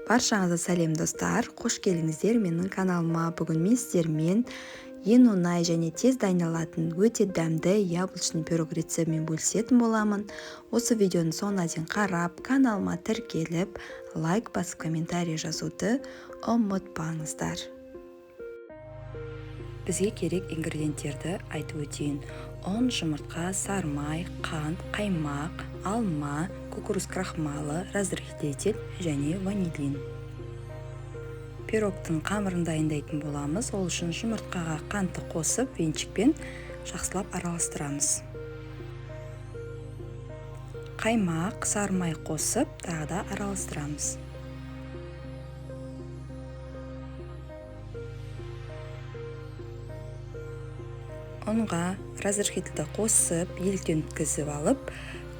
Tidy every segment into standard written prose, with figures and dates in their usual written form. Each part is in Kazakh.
Баршаңызға сәлем достар, қош келдіңіздер менің каналыма. Бүгін мен сіздермен ең оңай және тез дайындалатын өте дәмді яблочный пирог рецептімен бөлісетін боламын. Осы видеоны соңына дейін қарап, каналыма тіркеліп, лайк басып комментарий жазуды ұмытпаңыздар. Бізге керек ингредиенттерді айтып өтейін. 10 жұмыртқа, сары май, қант, қаймақ, алма, кукуруз крахмалы, разрыхлитель және ванилин. Пирогтың қамырын дайындайтын боламыз. Ол үшін жұмыртқаға қантты қосып, венчикпен жақсылап араластырамыз. Қаймақ, сары май қосып, тағы да араластырамыз. Онға разрыхлительді қосып, еліктен өткізіп алып,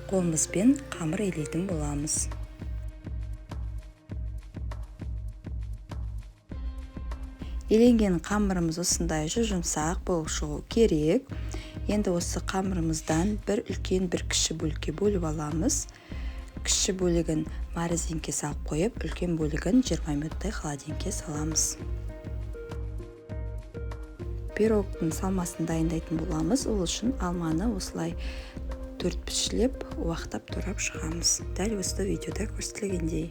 қолымызбен қамыр елейтін боламыз. Еленген қамырымыз осындай жұмсақ болып шығу керек. Енді осы қамырымыздан бір үлкен, бір кіші бөлікке бөліп аламыз. Кіші бөлігін морозилкаға салып қойып, үлкен бөлігін 20 минуттай холодильникке саламыз. Пирогтың салмасын дайындайтын боламыз. Ол үшін алманы осылай төртпішілеп, уақтап турап шығамыз. Дәл осы видеода көрсетілгендей.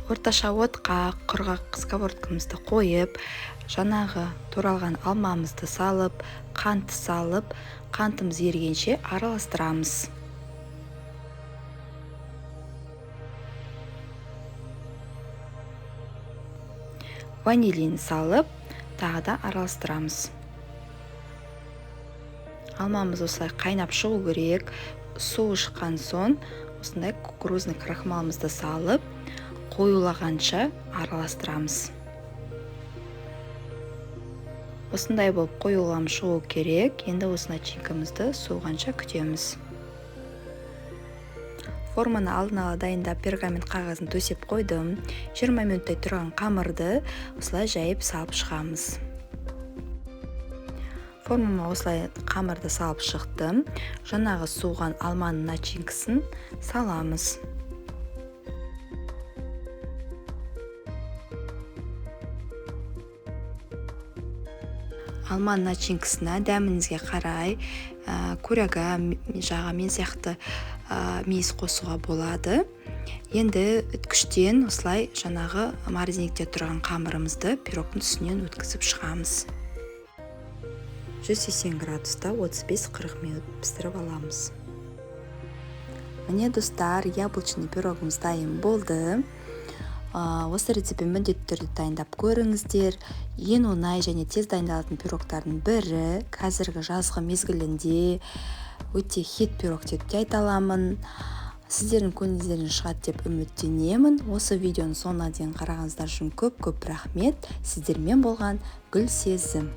Орташа отқа құрғақ сковородкамызды қойып, жаңағы туралған алмамызды салып, қантты салып, қантымыз ергенше араластырамыз. Ванилин салып, тағы да араластырамыз. Алмамыз осылай қайнап шығу керек. Суы шыққан соң, осындай кукурузный крахмалымызды салып, қоюлағанша араластырамыз. Осындай болып қоюлам шығу керек. Енді осы начинкамызды суығанша күтеміз. Форманы алдын ала дайындап пергамент қағазын төсеп қойдым. 20 минуттай тұрған қамырды осылай жайып салып шығамыз. Формама осылай қамырды салып шықтым. Жаңағы суыған алманың начинкасын саламыз. Алманың начинкасына дәміңізге қарай, курага, жаға мен сияқты мейіз қосуға болады. Енді үткіштен осылай жаңағы морозилкаде тұрған қамырымызды пирогтың үстінен өткізіп шығамыз. 180 градуста 35-40 минут пісіріп аламыз. Міне достар, яблочный пирогымыз дайын болды. Осы рецептпен міндетті түрде дайындап көріңіздер. Ең оңай және тез дайындалатын пирогтардың бірі. Қазіргі жазғы мезгілінде өте хит пирог деп те айта аламын. Сіздердің көңіліңізден шығады деп үміттенемін. Осы видеоны соңына дейін қарағаныңыздар үшін көп рахмет. Сіздермен болған Гүл Сезім.